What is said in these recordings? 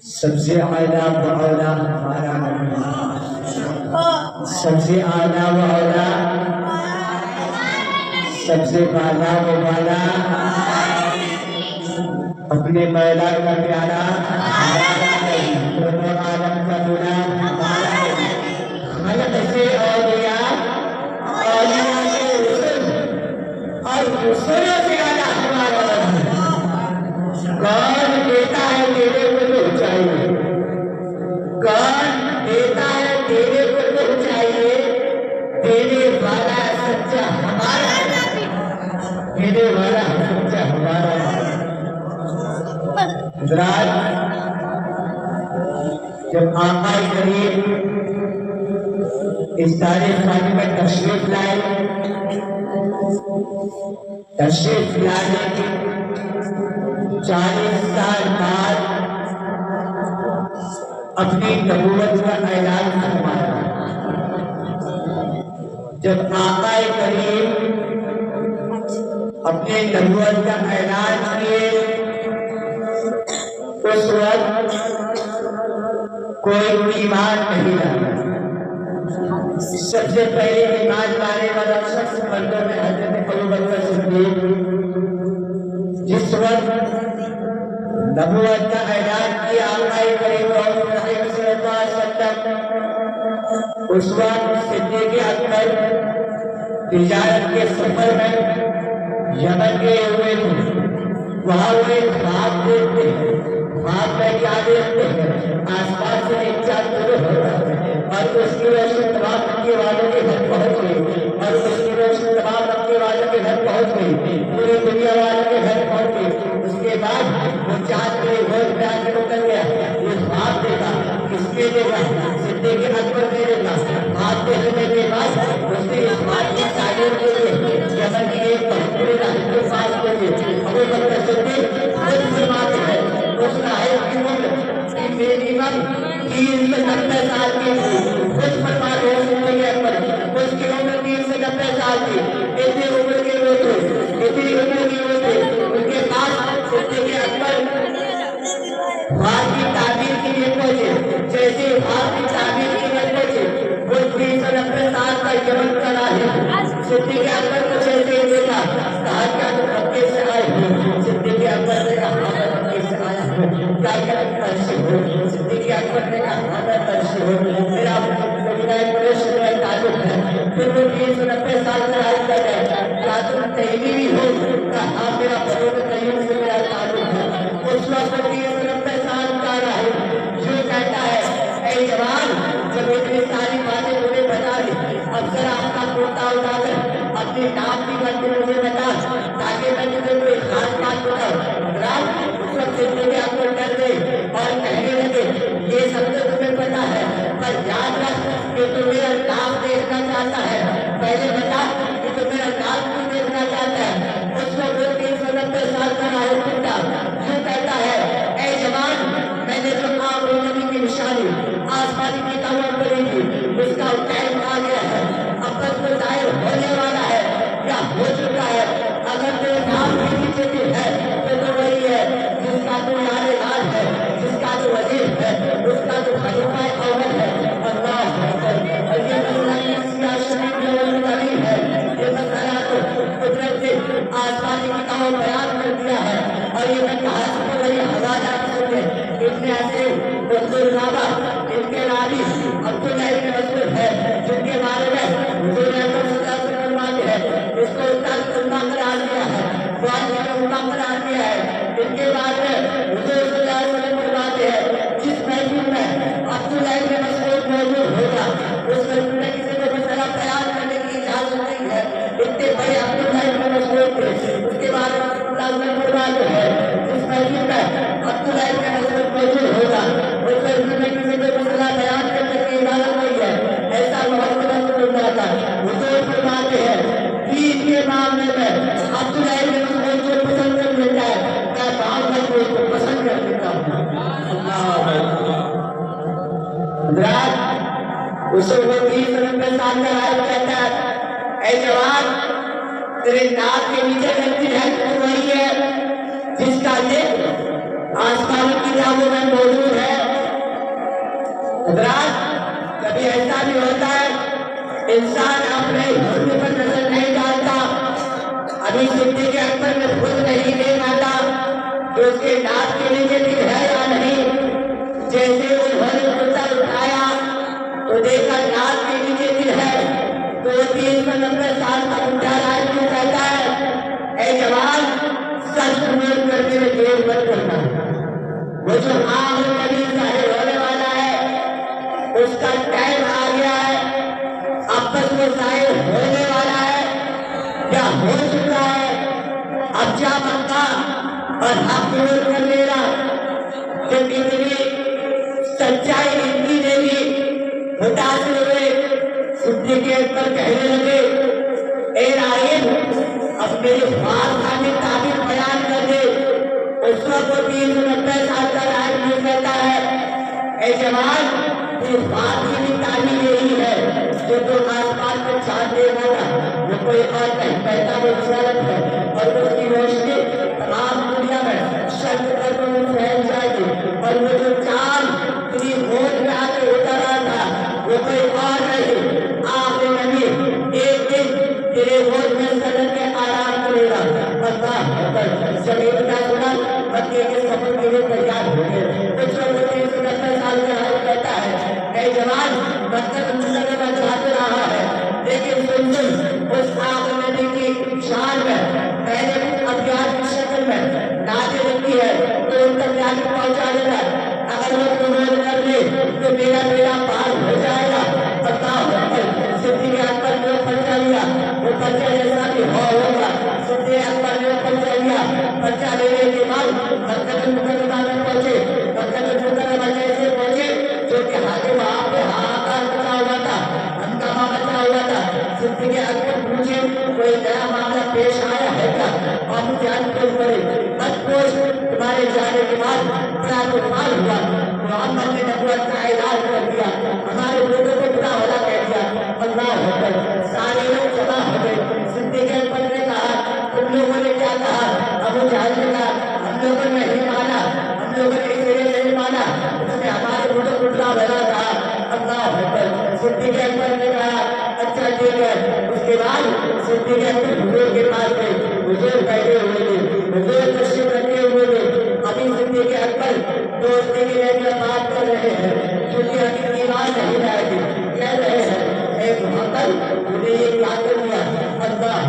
सबसे आला बौला हमारा नबी, सबसे आला बौला, सबसे बाला वाला, अपने मैला का प्यारा दोनों आलम का दूल्हा खलक से औलिया औलिया से रसूल और रसूलों से आला हमारा नबी। कौन देता है तेरे को तो चाहिए, कौन देता है तेरे को तो चाहिए, देने वाला सच्चा हमारा, देने वाला सच्चा हमारा। जब आका करीम इस तारीख खाने में तशरीफ लाए, तशरीफ लाने के 40 साल बाद अपनी नबूवत का ऐलान फरमाया। जब आका करीम अपने नबूवत का ऐलान किए, उस वक्त कोई ईमान नहीं लाया। सबसे पहले ईमान लाने वाला शख्स मर्दों में हजरत अबू बकर सिद्दीक, जिस वक्त नबूवत का ऐलान किया आका करीम सल्लल्लाहु अलैहि वसल्लम, उस वक्त सिद्दीक अकबर तिजारत के सफर में यमन गए हुए थे। वहां वो एक ख्वाब देखते हैं, ख्वाब में क्या देखते हैं, आसपास से एक चांद शुरू होता है और उसकी रोशनी तमाम मक्के वालों के घर पहुंच गई, और उसकी रोशनी तमाम मक्के वालों के घर पहुंच गई, पूरी दुनिया वालों के घर पहुंच गई। उसके बाद वो चांद के गोद में आके उतर गया। ये ख्वाब देखा, किसके देगा? सिद्दीक अकबर ने देखा। ख्वाब देखने के बाद उसने इस बात की तारीफ के लिए यमन की एक बड़ी रानी के पास गए। अबू बकर सिद्दीक खुद फरमाते हैं, उस राहिब की उम्र मेरी उम्र 3 से 90 साल की थी। खुद फरमाते हैं सिद्दीक अकबर, उसकी उम्र 3 से 90 साल की। इतनी उम्र के वो थे, इतनी उम्र के वो थे। उनके पास सिद्दीक अकबर ख्वाब की ताबीर के लिए पहुंचे। जैसे ख्वाब की ताबीर के लिए पहुंचे, वो 3 से 90 साल का यमन का राहिब सिद्दीक अकबर को जैसे देखा, कहा क्या तुम मक्के से आए हो? सिद्दीक अकबर ने कहा मैं मक्के से आया हूँ। क्या क्या तरसी हो? सिद्दीक अकबर ने कहा मैं तरसी हो, मेरा कुरैश से ताल्लुक है। फिर वो 3 से 90 साल का राहिब का गया, क्या तुम तैयबी हो? कहा मेरा बरूद तैयब से मेरा ताल्लुक है। उस वक्त 3 से 90 साल का राहिब जो कहता है, ऐ जवान, जब इतनी सारी बातें तुम्हें बता दी, अब जरा आपका कुर्ता उठाकर अपनी नाम की बात मुझे बता, ताकि मैं तुझे कोई खास बात बताऊं। उस वक्त सिद्दीक अकबर डर गए और कहने लगे, ये सब तो तुम्हें पता है, पर याद रख कि तू मेरा नाम देखना चाहता है। पहले बता कि तू मेरा नाम क्यों देखना चाहता है। उस वक्त 3 से 90 साल का राहिब पिता जो कहता है, ऐ जवान, मैंने जो आखिरी नबी की निशानी आसमानी किताबों पर लिखी, उसका टाइम आ गया है। अब तक वो जाहिर होने वाला है या हो चुका है। अगर तेरे नाम के नीचे भी है तो वही है जिसका तो यारे राज है, जिसका तो वजीर है, उसका तो खलीफा अव्वल है। अल्लाह अकबर। और ये मसला सिया शरीफ में दलील है। ये मसला तो कुदरत ने आसमानी किताबों बयान कर दिया है। और ये मैं कहा तो वही हवाला सुने इब्ने असीर अब्दुल राबा, इनके रावी अब्दुल्लाह इब्न मसऊद है, जिनके बारे में हुजूर अकरम सल्लल्लाहु अलैहि वसल्लम फरमाते हैं, इसको उस्ताद उम्मा करार दिया है, वालिद उम्मा करार दिया है। इनके बारे में हुजूर सल्लल्लाहु अलैहि वसल्लम फरमाते हैं, जिस महफिल में अब्दुल्लाह इब्न मसऊद मौजूद होगा, उस महफिल में किसी को मसला बयान करने की इजाजत नहीं है। इतने बड़े अब्दुल्लाह इब्न मसऊद थे। उसके बाद फरमाते हैं, जिस महफिल में अब्दुल्लाह इब्न मसऊद मौजूद होगा, उस महफिल में किसी को मसला बयान करने की इजाजत नहीं है। ऐसा मोहम्मद रसूलुल्लाह का हुजूर फरमाते हैं, ईद के मामले में अब्दुल्लाह इब्न मसऊद को पसंद कर लेता है, मैं मोहम्मद को उसको पसंद कर लेता हूँ। उसे वो 30 साल का राहिब कहता है, ऐ जवान, तेरे नाक के नीचे लगती है वही है जिसका जिक्र आसमानी किताबों में मौजूद है। इंसान अपने हुस्न पर नजर नहीं डालता। अभी सिद्दीक़ अकबर ने खुद नहीं देखा था कि उसके नाक के नीचे दिल है या नहीं। जैसे उन्होंने कुर्ता उठाया तो देखा नाक के नीचे दिल है। तो 390 साल का बुढ़ा आदमी कहता है, ऐ जवान, सच कबूल करने में देर मत करना। वो जो आखिरी नबी ज़ाहिर होने वाला है उसका टाइम आ गया है। अब तक वो ज़ाहिर होने वाला है या हो चुका है। अब जा मक्का और हक कबूल कर लेना। जब इतनी सच्चाई इतनी देगी मुतासिर हुए सिद्दीक़ अकबर कहने लगे, ए राहिब, अब मेरे फारसा में ताबीर बयान कर दे। उस वक्त 390 साल का आदमी कहता है, ए जवान, ये फारसी की ताबीर यही है जो तो आसमान में चांद देखा वो कोई और नहीं कहता वो रिसालत है और उसकी रोशनी तमाम दुनिया में शर्त पर में फैल जाएगी। और वो जो चांद तेरी गोद में आके उतर रहा था वो कोई और नहीं, आखिरी नबी एक दिन तेरे गोद में सदन के आराम करेगा। जमीन का सुना मक्के के सफर के लिए तैयार हो गए। कुछ लोग 390 साल का हाल कहता है, ऐ जवान, मक्का मुकर्रमा चाहते रहा है, लेकिन सुन उस आखिरी नबी की शान में मैंने अज्ञात की शक्ल में नाज़िल रखी है तो उन तक जाके पहुंचा देना। अगर वो कबूल कर ले तो मेरा बेड़ा पार हो जाएगा। सिद्दीक़ अकबर ने पर्चा लिया, वो पर्चा जैसा भी होगा। सिद्दीक़ अकबर ने पर्चा लिया। पर्चा लेने के बाद मक्का मुकर्रमा में पहुंचे। मक्का मुकर्रमा जैसे पहुंचे जो कि हाथी वहां पे हाहाकार मचा हुआ था, हंगामा मचा हुआ था। सिद्दीक़ अकबर पूछे, कोई नया मामला पेश आया है क्या? आप जान क्यों पड़े? बदपोश तुम्हारे जाने के बाद बड़ा तूफान हुआ। मोहम्मद ने नबूवत का ऐलान कर दिया, हमारे लोगों को बुरा भला कह दिया। अल्लाह अकबर, सारे लोग जमा हो गए। सिद्दीक़ अकबर ने कहा, तुम लोगों ने क्या कहा? अबू जहल ने कहा, हम लोगों ने नहीं माना, हम लोगों ने इसलिए नहीं माना उसने हमारे लोगों को बुरा भला कहा। अल्लाह अकबर। सिद्दीक़ अकबर ने कहा, अच्छा ठीक है। उसके बाद सिद्दीक़ अकबर हुजूर के पास गए। हुजूर बैठे हुए थे, हुजूर तशरीफ रखे हुए थे। अभी सिद्दीक़ अकबर दोस्ती की लेकर बात कर रहे हैं क्योंकि अभी ईमान नहीं लाएगी। कह रहे हैं, एक मोहम्मद मुझे ये क्या कर दिया? अल्लाह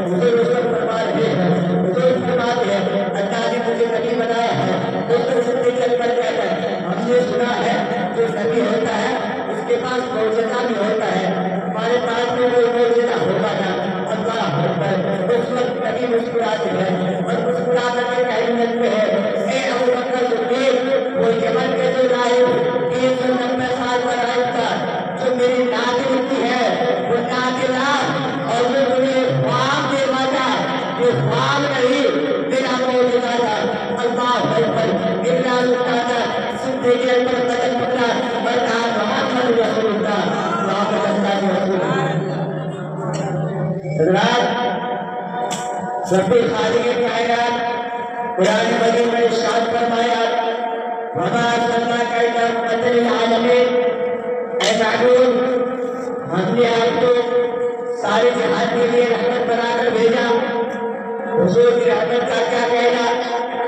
हुजूर उस पर फरमा रहे हैं, हुजूर फरमाते हैं, अल्लाह ने मुझे नबी बनाया है। तो सिद्दीक़ अकबर कहता है, हमने सुना है जो नबी होता है उसके पास मौजज़ा भी होता है, हमारे पास में कोई मौजज़ा होगा ना? अल्लाह अकबर। उस वक्त नबी मुस्कुराते हैं और मुस्कुरा करके कहने लगते हैं, ए अबू बकर सिद्दीक़, वो यमन के जो राहिब 390 साल का राहिब था जो मेरी नाज़िल की है वो नाज़िला और जो मुझे ख्वाब देखा था वो ख्वाब नहीं मेरा मौजूदा था। अल्लाह अकबर। इतना सुना सिद्दीक़ अकबर कदम पकड़ा और कहा, मोहम्मद रसूलुल्लाह, मोहम्मद अल्लाह के रसूल। रब्बुल खालिक़ कायनात कुरान मजीद में इरशाद फरमाया, वमा अर्सलनाका इल्ला रहमतल लिल आलमीन। ऐ माबूद, हमने आपको सारे जहान के लिए रहमत बनाकर भेजा। हुजूर की रहमत का क्या कहना?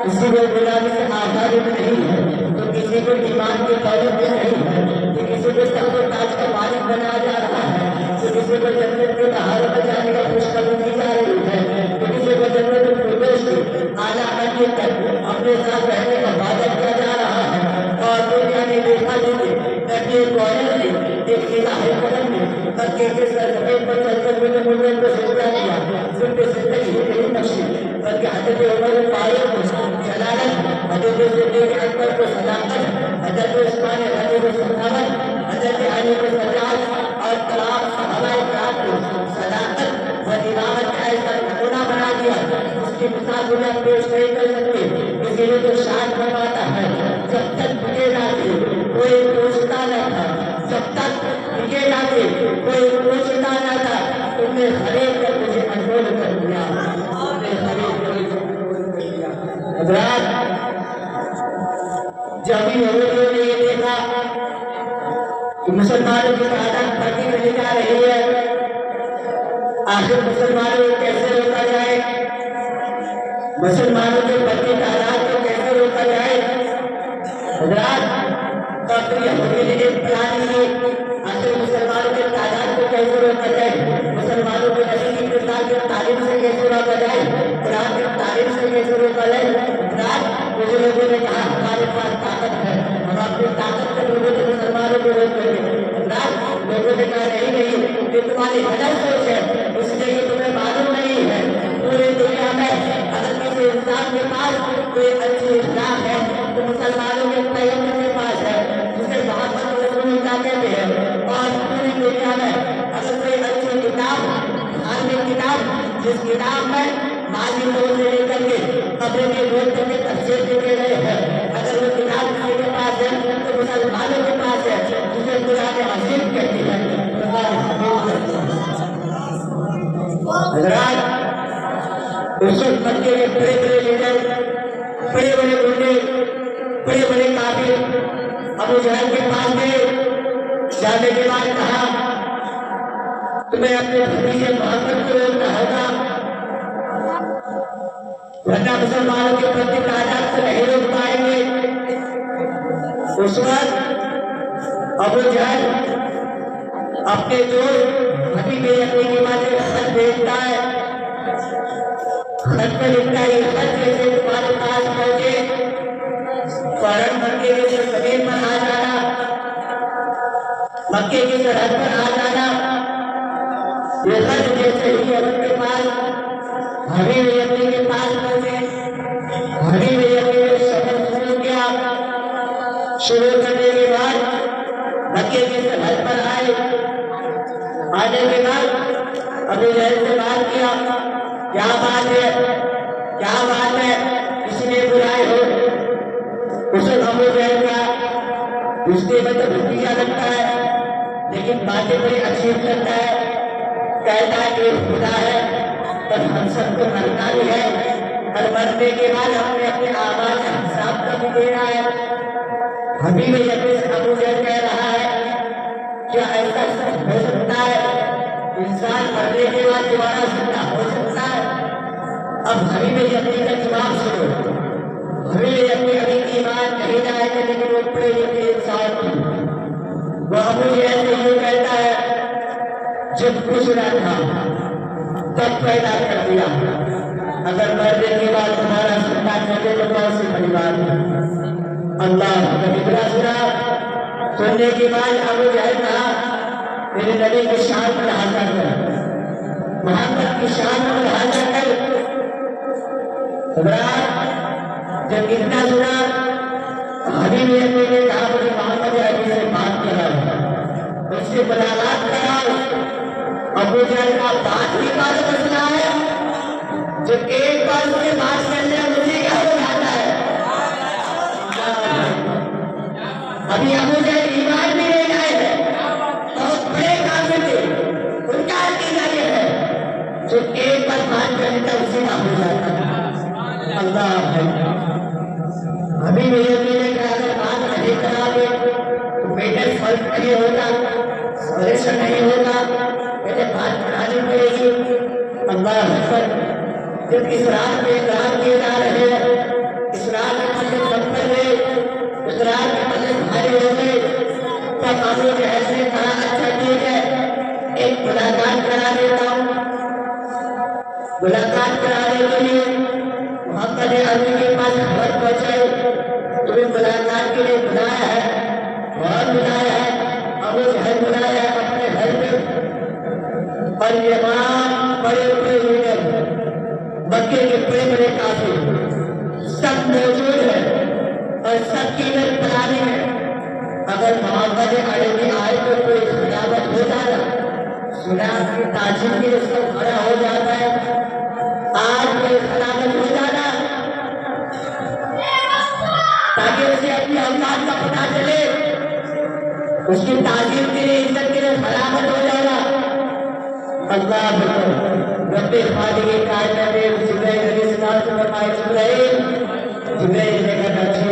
किसी को गुलामी से आज़ादी में नहीं है तो किसी को ईमान की दौलत में नहीं है, तो किसी को तख्त ताज का मालिक बनाया जा रहा है, तो किसी को जन्नत के बाहर बचाने का खुशखबरी दी जा रही है, तो किसी को जन्नत आला मंजिल तक अपने साथ रहने का वादा किया जा रहा है। और दुनिया ने देखा नबी कौन ने एक इलाही कदम में मक्के के सरजमीन पर चलते हुए मुल्क को सजदा किया। सिर्फ जिंदगी ही नहीं बख्शी बल्कि हज़रत उमर फारूक को जलालत, हज़रत सिद्दीक़ अकबर को सदाकत, हज़रत उस्मान गनी को सखावत, हज़रत अली को सजाद और तमाम सहाबाए किराम को सदाकत व इमामत का ऐसा नमूना बना दिया उसकी मिसाल दुनिया पेश नहीं कर सकती। इसीलिए तो शान फरमाता है, जब तक मुझे ना थी कोई पूछता न था, जब तक मुझे ना थी कोई पूछता न था, तुमने खरीद कर मुझे अनमोल कर दिया, तुमने खरीद कर मुझे अनमोल कर दिया। हज़रात, जब भी हुजूर ने ये देखा कि मुसलमानों की तादाद बढ़ती चली जा रही है। आखिर मुसलमानों को कैसे रोका जाए? मुसलमानों के बढ़ती तादाद को कैसे रोका जाए? आखिर मुसलमानों के तादाद को कैसे रोका जाए? मुसलमानों को नबी की तालीम से कैसे रोका जाए? कुरान की तालीम से कैसे रोका जाए? मुझे लोगों ने कहा हमारे पास ताकत है, हम अपनी ताकत के लोगों से मुसलमानों को रोक देंगे। लोगों ने कहा नहीं, ये तुम्हारी गलत सोच है, इसलिए ये तुम्हें मालूम नहीं है। पूरी दुनिया में अगर किसी इंसान के पास कोई अच्छी इस्लाम है तो मुसलमानों के पैगंबर के पास है, जिसे मोहम्मद रसूलुल्लाह कहते हैं। और पूरी दुनिया में अगर कोई अच्छी किताब, धार्मिक किताब, जिस किताब में माली लोग से लेकर के कब्र के लोग तक के तफसीर देखे गए हैं, अगर वो किताब किसी के पास है तो मुसलमानों के पास है, जिसे कुरान अजीम कहती है। उस वक्त मक्के के बड़े बड़े लीडर, बड़े बड़े गुंडे, बड़े बड़े काफिर अबू जहल के पास गए। जाने के बाद कहा तुम्हें अपने भतीजे मोहम्मद को रोकना होगा, वरना मुसलमानों के प्रति तादाद से नहीं रोक पाएंगे। उस वक्त अबू जहल अपने जो हबीबे अपनी के बाद खत भेजता है, खत में लिखता है ये खत जैसे तुम्हारे पास पहुंचे फौरन मक्के के जमीन पर आ जाना, मक्के की सरहद पर आ जाना। ये खत जैसे ही अपने पास हबीबे अपनी के पास पहुंचे, हबीबे अपनी ने शब्द शुरू किया। शुरू करने के बाद मक्के की सरहद पर आए। आने के बाद अबू जहल से बात किया, क्या बात है, क्या बात है, किसने बुलाए हो? उसे अबू जहल का उसके मतलब भतीजा लगता है, लेकिन बातें बड़ी अजीब लगता है। कहता है कि खुदा है तब हम सबको मरना भी है, और मरने के बाद हमने अपने आवाज का हिसाब का भी देना है। हबीबे अबू जहल कह रहा है क्या ऐसा हो सकता है? इंसान मरने के बाद दोबारा जिंदा हो सकता है? अब हबीबे अपनी का जवाब सुनो। हबीबे अपनी ईमान नहीं लाएगा, लेकिन वो बड़े इंसान थे। वो अबू जहल से यूं कहता है जब कुछ ना था तब पैदा कर दिया, अगर मरने के बाद तुम्हारा जिंदा करे तो कौन सी बड़ी बात है? अल्लाह का सुना। सुनने के बाद अबू जहल कहा मेरे नबी की शान पर हाजिर कर, मोहम्मद की शान पर हाजिर कर। जब इतना सुना हबीबे ने कहा मुझे मोहम्मद अली से बात कराओ, उससे मुलाकात कराओ। अबू जहल का बात ही बात मसला है, जो एक बार उससे बात कर ले मुझे क्या हो जाता है? अभी अबू जहल ईमान भी नहीं लाए हैं, बहुत बड़े काफिर थे। उनका अकीदा ये है जो एक बार बात कर लेता उसी का हो जाता है। अल्लाह अभी मेरे ने कहा अगर बात नहीं कराओगे तो बेटे फर्क नहीं होगा, सॉल्यूशन नहीं होगा, बेटे बात करानी पड़ेगी। अल्लाह जब इस रात में इकरार किए जा रहे हैं, इस रात में मस्जिद बंद कर गए, इस रात में मस्जिद भारी हो गए, तब अबू जहल ने कहा अच्छा ठीक है एक मुलाकात करा देता हूँ। मुलाकात कराने के लिए मोहम्मद अली के पास खबर पहुंचाई, तुम्हें मुलाकात के लिए बुलाया है। और बुलाया है अबू जहल, बुलाया है अपने घर में। और ये बड़े बड़े लीडर, मक्के के बड़े बड़े काफिर सब मौजूद है और सबकी नजर बनानी है। अगर मोहम्मद अली आए तो कोई खिलाफत हो जाता, सुना की ताजीम के लिए खड़ा हो जाता है। आज कोई खिलाफत हो जाना ताकि उसे अपनी औकात का पता चले, उसकी ताजीम के लिए, इज्जत के लिए खिलाफत हो जाना। अल्लाह रब्बे खालिक़े कायनात में जिब्राइल अलैहिस्सलाम से फरमाए जिब्राइल ने कहा अच्छी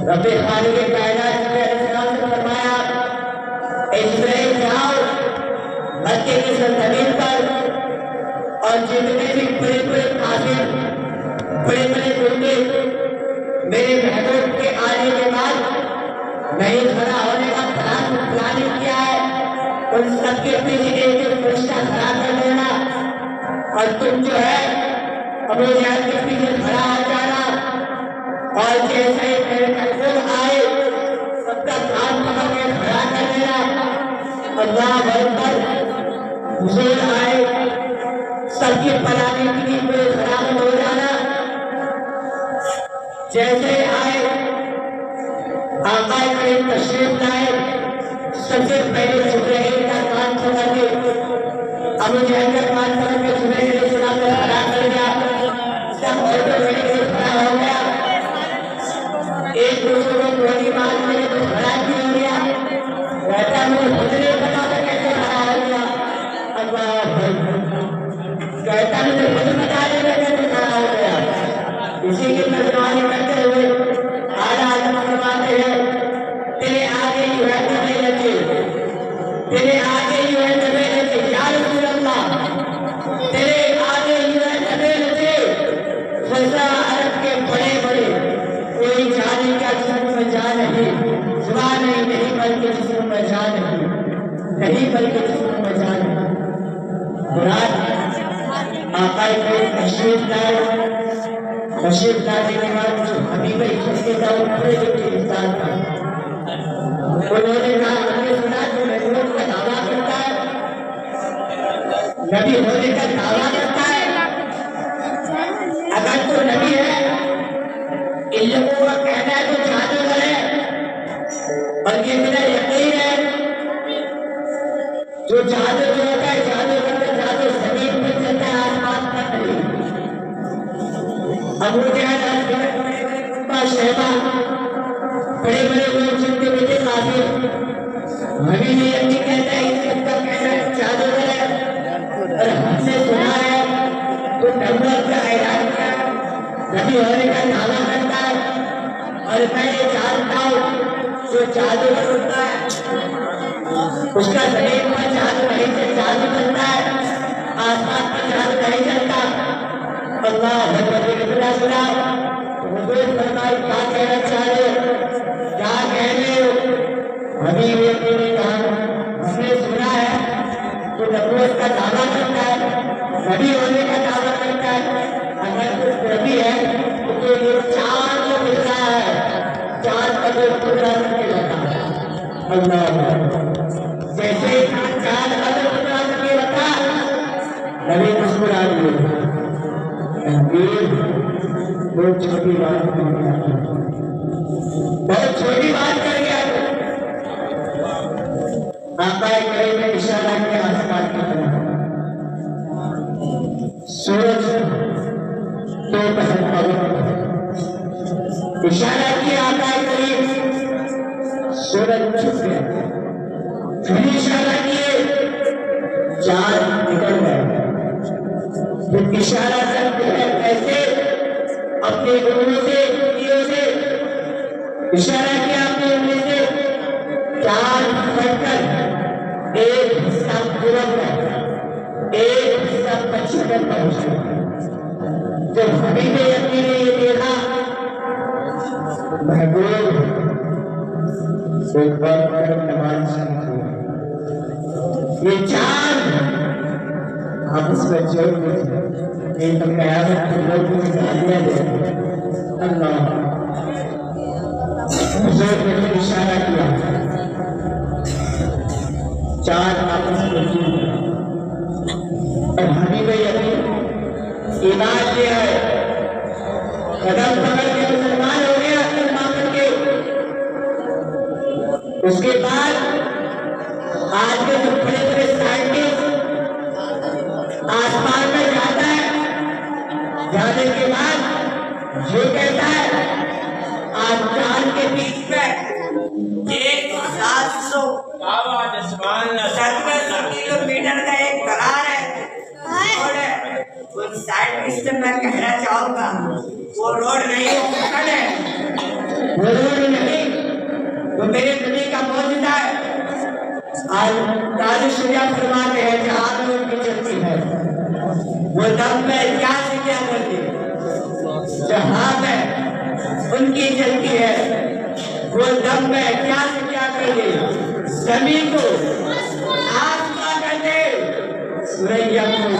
रब्बे खालिक़े कायनात जितने भी बड़े बड़े काफिर, बड़े बड़े गुंडे मेरे महबूब के आने के बाद नहीं खड़ा होने का प्लानिंग किया है, उन सबके पीछे एक फरिश्ता खड़ा कर देना और तुम जो है अबू जहल के पीछे खड़ा हो जाना और जैसे ही मेरे महबूब आए सबका कान पकड़ के खड़ा कर देना। अल्लाह अकबर, हुजूर आए, सबकी पलाने के लिए मेरे खड़ा हो जाना। जैसे आए आका करीम तशरीफ लाए, सबसे पहले जिब्राइल का कान पकड़ के अबू जहल का कान पकड़ के जिब्राइल अलैहिस्सलाम को खड़ा कर दिया। सब ऑटोमेटिक खड़ा हो गया, एक दूसरे को गोली मारने में तो खड़ा भी हो गया, कहता मुझे खुद नहीं पता था कैसे खड़ा हो गया। अल्लाह कहता मुझे खुद बता देगा कैसे खड़ा हो गया। इसी की तरजमानी करते हुए आला हज़रत फरमाते हैं, तेरे आगे ही है नबी नबी, तेरे आगे ही है नबी नबी, या रसूल अल्लाह, तेरे आगे ही है नबी नबी। फज़ा अरब के बड़े बड़े कोई जाने का जिस्म में जान नहीं, जुबान नहीं बल्कि जिस्म में जान नहीं बल्कि जिस्म में जान नहीं। मुराद आका करीम तशरीफ लाए, तशरीफ लाने के बाद जो हबीब खुदा था वो पूरे के इंसान था। उन्होंने कहा हमने सुना जो महबूब का दावा करता है, नबी होने का दावा करता है, अगर तो नबी है, इन लोगों का कहना है तो जादूगर है और ये मेरा यकीन है जो जादू जो होता है जादू करता जादू जमीन पर चलता है, आसमान पर नहीं। अबू जहल शहबा बड़े बड़े लोग जिनके बेटे काफिर, हमें ये नहीं कहता है कि सबका कहना है जादूगर है और हमने सुना है तो नबूवत का ऐलान किया, नबी होने का दावा करता है और मैं ये जानता हूँ जो जादूगर होता है उसका जमीन पर जादू नहीं जादू चलता है, आसमान पर जादू नहीं चलता। अल्लाह सुना हुजूर फरमाए क्या कहना चाह रहे हो, क्या कह रहे हो? हबीब ने कहा हमने सुना है तो नबूवत का दावा करता है, नबी होने का दावा करता है, अगर कुछ नबी है तो ये चांद जो मिल रहा है चांद का जो टुकड़ा करके लगा अल्लाह जैसे चांद का जो टुकड़ा करके लगा नबी मुस्कुरा दिए। बहुत छोटी बात बहुत छोटी बात कर गया। आका करीम ने इशारा किया आसमान की तरफ, सूरज तो इशारा किया आका करीम, सूरज छुप गया, फिर इशारा किए चांद निकल गए, फिर इशारा करते हैं कैसे अपने गुरुओं से इशारा किया, अपने उंगली से चांद फटकर एक हिस्सा पूरब में एक हिस्सा पश्चिम में पहुंचा। जब हबीब यकीन ने ये देखा महबूब एक बार नमाज ये चांद आपस में जोड़ एक तो कयामत के लोग गालियां दे अल्लाह हुजूर ने इशारा किया, चार आपस में जुड़ और हबीब यकीन ईमान लिया है, कदम पकड़ के मुसलमान हो गया मुसलमान के। उसके बाद आज के जो बड़े बड़े साइंटिस्ट आसमान में जाता है, जाने के बाद जो कहता है आसमान के बीच में 1770 किलोमीटर का एक करार है और उन साइंटिस्ट से मैं कहना चाहूंगा वो रोड नहीं है, वो रोड नहीं वो मेरे नबी का मौजूदा है। आज काजी शुजा फरमाते हैं जहां में उनकी चलती है वो दम में क्या से क्या करती जहां में उनकी चलती है, वो दम में क्या से क्या कर दे, जमीन को आसमां कर दे, सूरज को